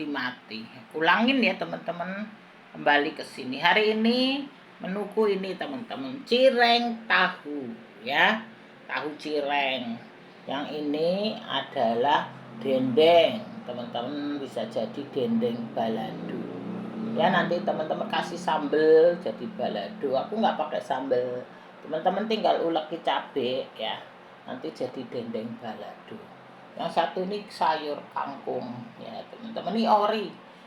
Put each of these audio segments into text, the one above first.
mati. Ulangin ya teman-teman, kembali ke sini. Hari ini menuku ini teman-teman, cireng tahu ya, tahu cireng. Yang ini adalah dendeng, teman-teman, bisa jadi dendeng balado. Ya nanti teman-teman kasih sambel jadi balado. Aku nggak pakai sambel, teman-teman tinggal uleki cabai ya, nanti jadi dendeng balado. Yang satu ini sayur kangkung ya teman-teman, ini ori,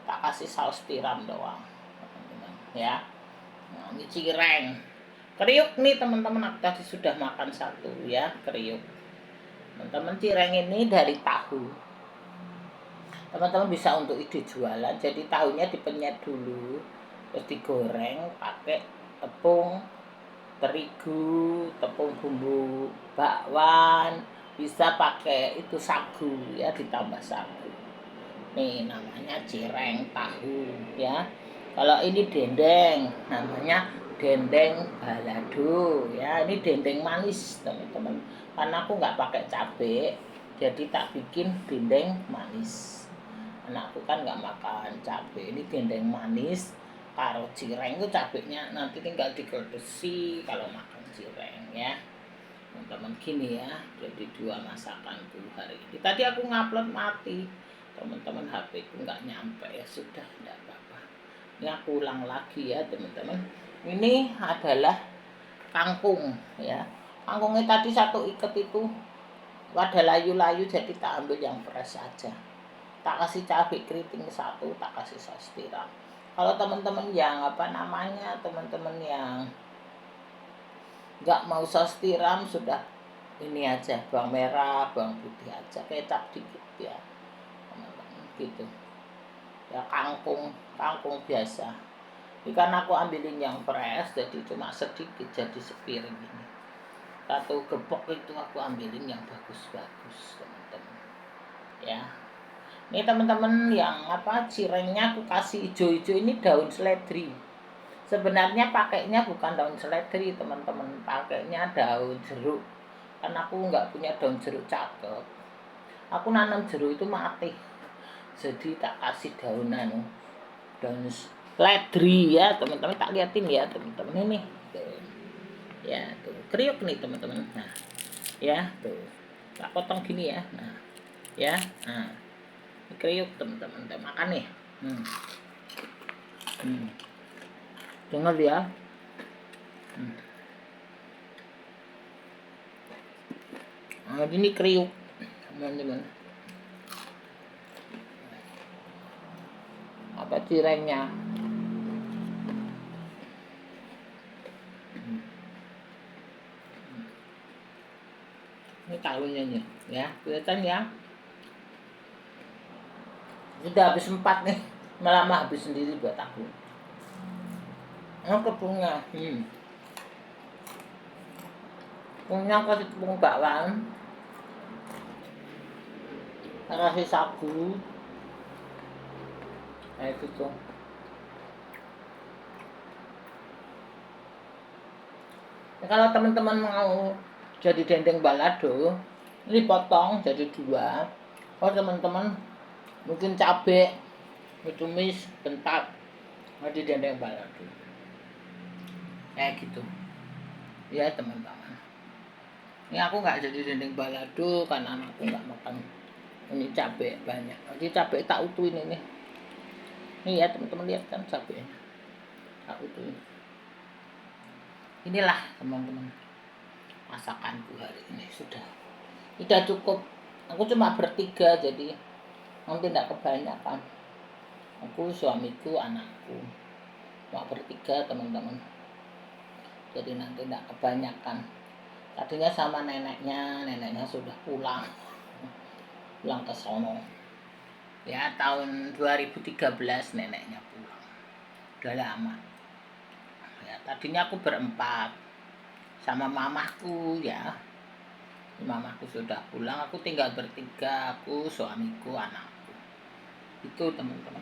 tak kasih saus tiram doang teman-teman ya. Nah, ini cireng, kriuk nih teman-teman, aku tadi sudah makan satu ya, kriuk teman-teman. Cireng ini dari tahu, teman-teman bisa untuk ide jualan. Jadi tahunya dipenyet dulu, terus digoreng pakai tepung terigu, tepung bumbu bakwan, bisa pakai itu sagu ya, ditambah sagu. Nih namanya cireng tahu ya. Kalau ini dendeng, namanya dendeng balado ya. Ini dendeng manis teman-teman, karena aku nggak pakai cabai, jadi tak bikin dendeng manis. Anakku kan nggak makan cabai. Ini dendeng manis karo cireng, itu cabenya nanti tinggal digerudesi kalau makan cireng ya teman-teman. Gini ya, jadi dua masakanku hari ini. Tadi aku ngupload mati teman-teman, HP ku nggak nyampe ya, sudah tidak apa-apa. Ini aku ulang lagi ya teman-teman. Ini adalah kangkung ya, kangkungnya tadi satu ikat itu wadah layu-layu, jadi tak ambil yang fresh aja, tak kasih cabai keriting satu, tak kasih saus tiram. Kalau teman-teman yang teman-teman yang nggak mau saus tiram, sudah ini aja, bawang merah, bawang putih aja, kecap dikit ya teman-teman gitu ya. Kangkung biasa ini kan aku ambilin yang fresh, jadi cuma sedikit, jadi sepiring ini. Satu gepok itu aku ambilin yang bagus-bagus teman-teman ya. Ini teman-teman yang cirengnya aku kasih hijau-hijau, ini daun seledri. Sebenarnya pakainya bukan daun seledri teman-teman, pakainya daun jeruk. Karena aku nggak punya daun jeruk cakep, aku nanam jeruk itu mati, jadi tak kasih daun seledri ya teman-teman. Tak liatin ya teman-teman, ini tuh ya, tuh kriuk nih teman-teman. Nah ya tuh, tak potong gini ya. Nah ya, nah kriuk teman-teman, udah makan nih. Dengar ya. Nah, ini kriuk teman-teman, apa cirengnya. Ini tahunya nih ya, kelihatan ya. Sudah habis 4 nih, malah habis sendiri buat aku. Tepungnya tepungnya kasih tepung bakwan, kasih sagu kayak gitu. Nah, kalau teman-teman mau jadi dendeng balado, ini potong jadi 2. Kalau teman-teman mungkin cabai ditumis bentar, jadi dendeng balado kayak gitu ya teman-teman. Ini aku nggak jadi dendeng balado karena anakku nggak makan ini cabai banyak, jadi cabai tak utuhin ini ya teman-teman, lihat kan cabainya tak utuhin. Inilah teman-teman masakanku hari ini, sudah cukup. Aku cuma bertiga, jadi nanti tidak kebanyakan. Aku, suamiku, anakku, cuma bertiga teman-teman, jadi nanti tidak kebanyakan. Tadinya sama neneknya sudah pulang ke sono ya, tahun 2013 neneknya pulang, udah lama ya. Tadinya aku berempat sama mamahku ya, mamahku sudah pulang, aku tinggal bertiga, aku, suamiku, anakku. Itu teman-teman,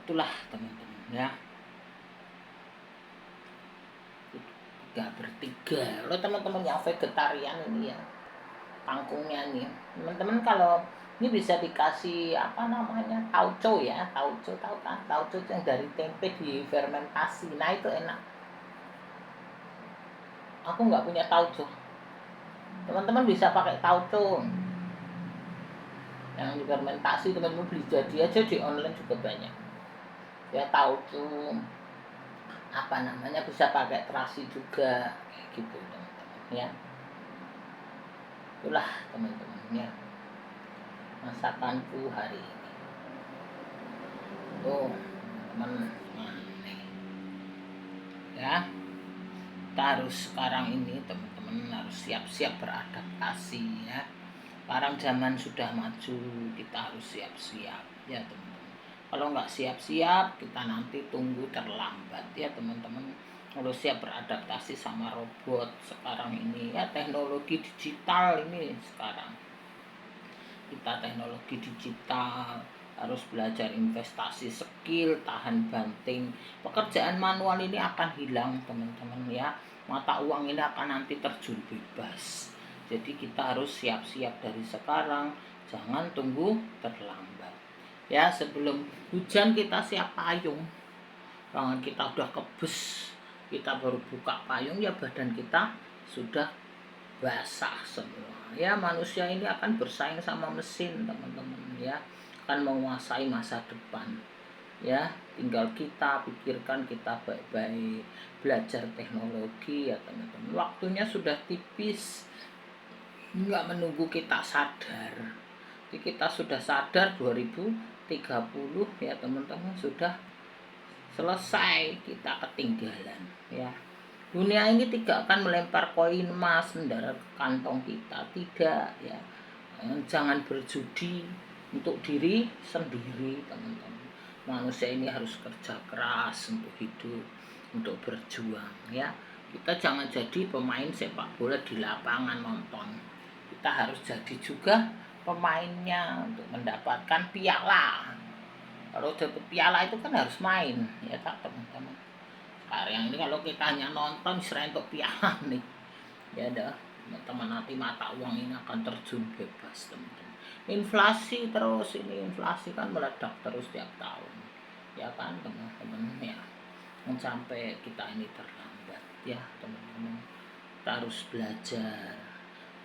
itulah teman-teman ya, bertiga. Lo teman-teman yang vegetarian ini ya, kangkungnya nih teman-teman, kalau Ini bisa dikasih apa namanya, tauco ya, tauco, tahu kan? Tauco yang dari tempe difermentasi. Nah itu enak. Aku nggak punya tauco. Teman-teman bisa pakai tauco yang difermentasi, teman-teman beli jadi aja di online juga banyak. Ya tauco apa namanya, bisa pakai terasi juga kayak gitu teman-teman ya. Itulah teman-teman ya masakanku hari ini. Tuh teman-teman ya, kita harus sekarang ini teman-teman harus siap-siap beradaptasi ya. Sekarang zaman sudah maju, kita harus siap-siap ya teman-teman. Kalau nggak siap-siap, kita nanti tunggu terlambat ya teman-teman. Harus siap beradaptasi sama robot sekarang ini ya, teknologi digital ini sekarang. Kita teknologi digital, harus belajar investasi skill, tahan banting. Pekerjaan manual ini akan hilang teman-teman ya. Mata uang ini akan nanti terjun bebas. Jadi kita harus siap-siap dari sekarang, jangan tunggu terlambat. Ya, sebelum hujan kita siap payung. Tangan kita udah kebes, kita baru buka payung ya badan kita sudah basah semua. Ya, manusia ini akan bersaing sama mesin teman-teman ya, akan menguasai masa depan. Ya, tinggal kita pikirkan, kita baik-baik belajar teknologi ya teman-teman. Waktunya sudah tipis, nggak menunggu kita sadar. Jadi kita sudah sadar 2030 ya teman-teman, sudah selesai, kita ketinggalan ya. Dunia ini tidak akan melempar koin emas mendarat kantong kita, tidak ya. Jangan berjudi untuk diri sendiri teman-teman. Manusia ini harus kerja keras untuk hidup, untuk berjuang ya. Kita jangan jadi pemain sepak bola di lapangan nonton. Kita harus jadi juga pemainnya untuk mendapatkan piala. Kalau dapat piala itu kan harus main ya tak teman-teman. Sekarang ini kalau kita hanya nonton selain untuk piala nih ya dah teman-teman, nanti mata uang ini akan terjun bebas teman-teman. Inflasi terus, ini inflasi kan meledak terus tiap tahun ya kan teman-teman ya. Sampai kita ini terlambat ya teman-teman. Kita harus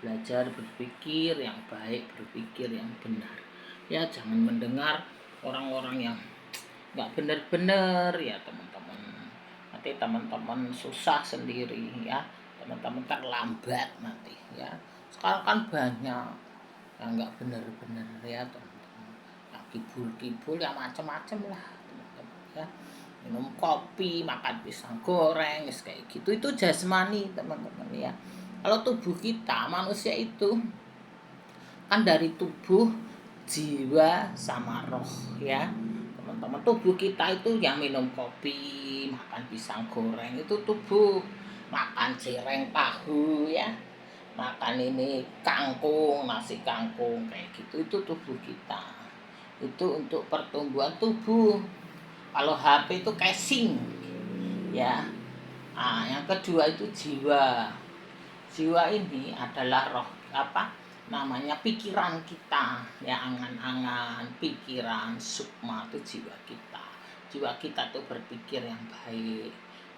belajar berpikir yang baik, berpikir yang benar ya. Jangan mendengar orang-orang yang nggak benar-benar ya teman-teman. Nanti teman-teman susah sendiri ya, teman-teman terlambat nanti ya. Sekarang kan banyak yang nggak benar-benar ya teman-teman, yang kibul-kibul ya macam-macam lah teman-teman ya. Minum kopi, makan pisang goreng kayak gitu, itu jasmani teman-teman ya. Kalau tubuh kita manusia itu kan dari tubuh, jiwa sama roh ya teman-teman. Tubuh kita itu yang minum kopi, makan pisang goreng itu tubuh, makan cireng tahu ya, makan ini kangkung, nasi kangkung kayak gitu, itu tubuh kita. Itu untuk pertumbuhan tubuh. Kalau HP itu casing ya. Yang kedua itu jiwa. Jiwa ini adalah roh, apa namanya, pikiran kita ya, angan-angan, pikiran, sukma itu jiwa kita. Jiwa kita tuh berpikir yang baik,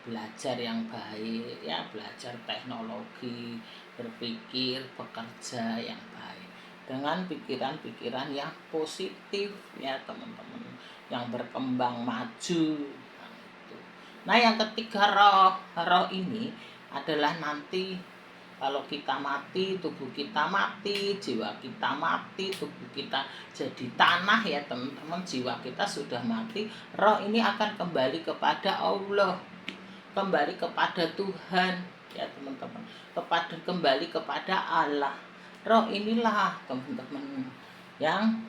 belajar yang baik ya, belajar teknologi, berpikir, bekerja yang baik dengan pikiran-pikiran yang positif ya teman-teman, yang berkembang maju. Nah yang ketiga, roh ini adalah nanti kalau kita mati, tubuh kita mati, jiwa kita mati, tubuh kita jadi tanah ya teman-teman. Jiwa kita sudah mati, roh ini akan kembali kepada Allah, kembali kepada Tuhan ya teman-teman, kembali kepada Allah. Roh inilah teman-teman yang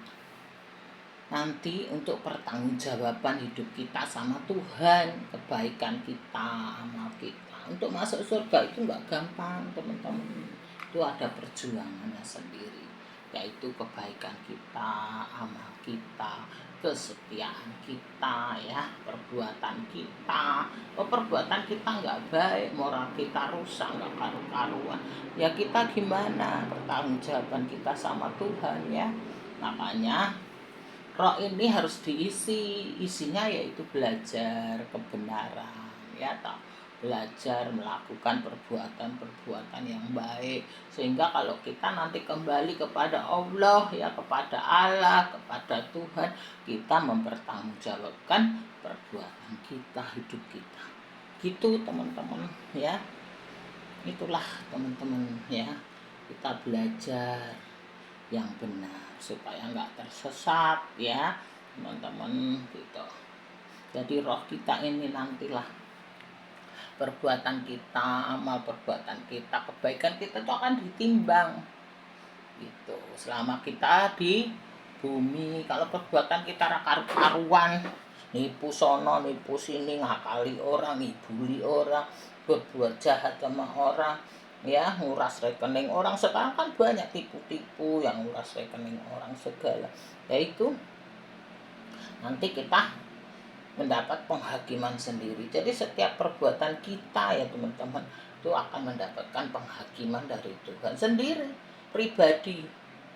nanti untuk pertanggungjawaban hidup kita sama Tuhan, kebaikan kita, amal kita. Untuk masuk surga itu nggak gampang teman-teman, itu ada perjuangannya sendiri, yaitu kebaikan kita, amal kita, kesetiaan kita ya, perbuatan kita. Perbuatan kita nggak baik, moral kita rusak, nggak karu-karuan ya, kita gimana pertanggungjawaban kita sama Tuhan ya. Makanya roh ini harus diisi, isinya yaitu belajar kebenaran, ya toh. Belajar melakukan perbuatan-perbuatan yang baik, sehingga kalau kita nanti kembali kepada Allah, ya kepada Allah, kepada Tuhan, kita mempertanggungjawabkan perbuatan kita, hidup kita. Gitu teman-teman, ya. Itulah teman-teman, ya. Kita belajar yang benar supaya nggak tersesat, ya teman-teman, gitu. Jadi roh kita ini nantilah perbuatan kita, amal perbuatan kita, kebaikan kita itu akan ditimbang gitu selama kita di bumi. Kalau perbuatan kita karuan, nipu sono nipu sini, ngakali orang, ngibuli orang, berbuat jahat sama orang, ya nguras rekening orang. Sekarang kan banyak tipu-tipu yang nguras rekening orang segala, yaitu nanti kita mendapat penghakiman sendiri. Jadi setiap perbuatan kita, ya teman-teman, itu akan mendapatkan penghakiman dari Tuhan sendiri, pribadi,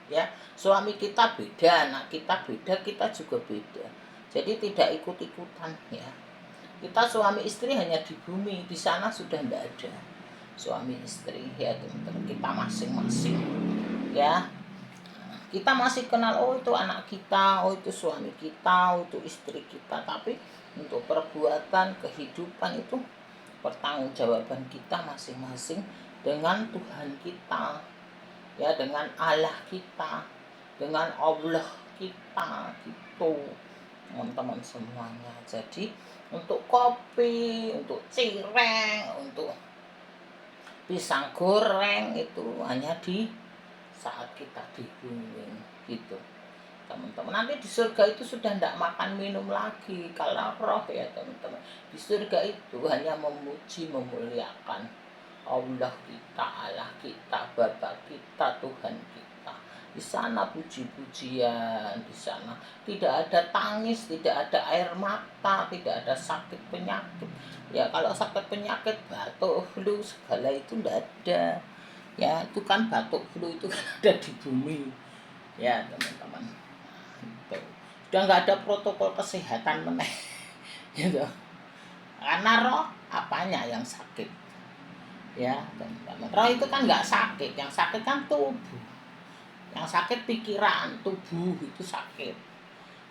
ya. Suami kita beda, anak kita beda, kita juga beda. Jadi tidak ikut-ikutan, ya. Kita suami istri hanya di bumi, di sana sudah tidak ada suami istri, ya teman-teman. Kita masing-masing, ya. Kita masih kenal, oh itu anak kita, oh itu suami kita, oh itu istri kita. Tapi untuk perbuatan, kehidupan itu pertanggungjawaban kita masing-masing dengan Tuhan kita, ya, dengan Allah kita, dengan Allah kita, gitu teman-teman semuanya. Jadi untuk kopi, untuk cireng, untuk pisang goreng itu hanya di saat kita dibimbing, gitu teman-teman. Nanti di surga itu sudah tidak makan minum lagi kalau roh, ya teman-teman. Di surga itu hanya memuji, memuliakan Allah kita, Allah kita, Bapa kita, Tuhan kita. Di sana puji-pujian, di sana tidak ada tangis, tidak ada air mata, tidak ada sakit penyakit. Ya kalau sakit penyakit, batuk, flu segala itu tidak ada. Ya itu kan batuk flu itu kan ada di bumi, ya teman-teman. Gitu. Sudah nggak ada protokol kesehatan meneh, gitu. Karena roh apanya yang sakit, ya teman-teman. Roh itu kan nggak sakit, yang sakit kan tubuh, yang sakit pikiran, tubuh itu sakit.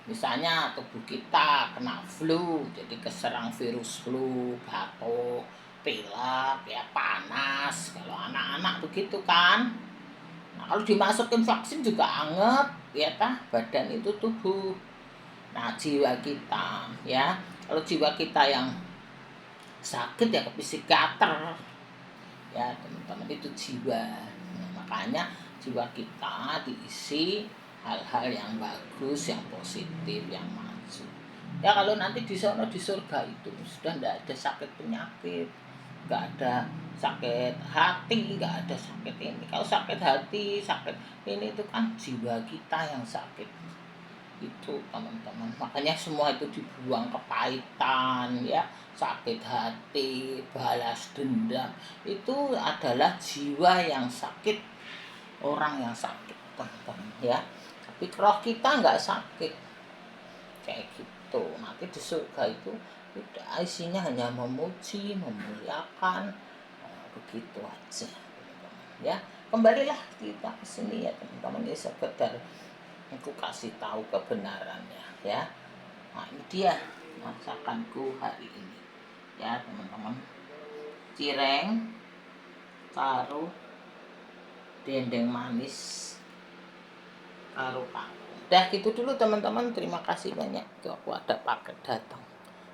Misalnya tubuh kita kena flu, jadi keserang virus flu, batuk, pilek, ya panas. Kalau anak-anak begitu kan. Nah, kalau dimasukin vaksin juga anget, ya tah, badan itu tubuh. Nah, jiwa kita, ya. Kalau jiwa kita yang sakit ya ke psikiater. Ya, teman-teman, itu jiwa. Nah, makanya jiwa kita diisi hal-hal yang bagus, yang positif, yang maju. Ya kalau nanti di sana di surga itu sudah tidak ada sakit penyakit, nggak ada sakit hati, nggak ada sakit ini. Kalau sakit hati, sakit ini itu kan jiwa kita yang sakit, itu teman-teman. Makanya semua itu dibuang, kepahitan, ya, sakit hati, balas dendam, itu adalah jiwa yang sakit, orang yang sakit, teman-teman, ya. Tapi roh kita nggak sakit kayak gitu. Nanti di surga itu udah isinya hanya memuji, memuliakan, begitu aja, teman-teman, ya. Kembalilah kita ke sini, ya teman-teman, ya sekedar aku kasih tahu kebenarannya, ya. Nah ini dia masakanku hari ini, ya teman-teman. Cireng karo dendeng manis karo paku. Udah gitu dulu teman-teman. Terima kasih banyak. Tuh aku ada paket datang.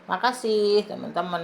Makasih teman-teman.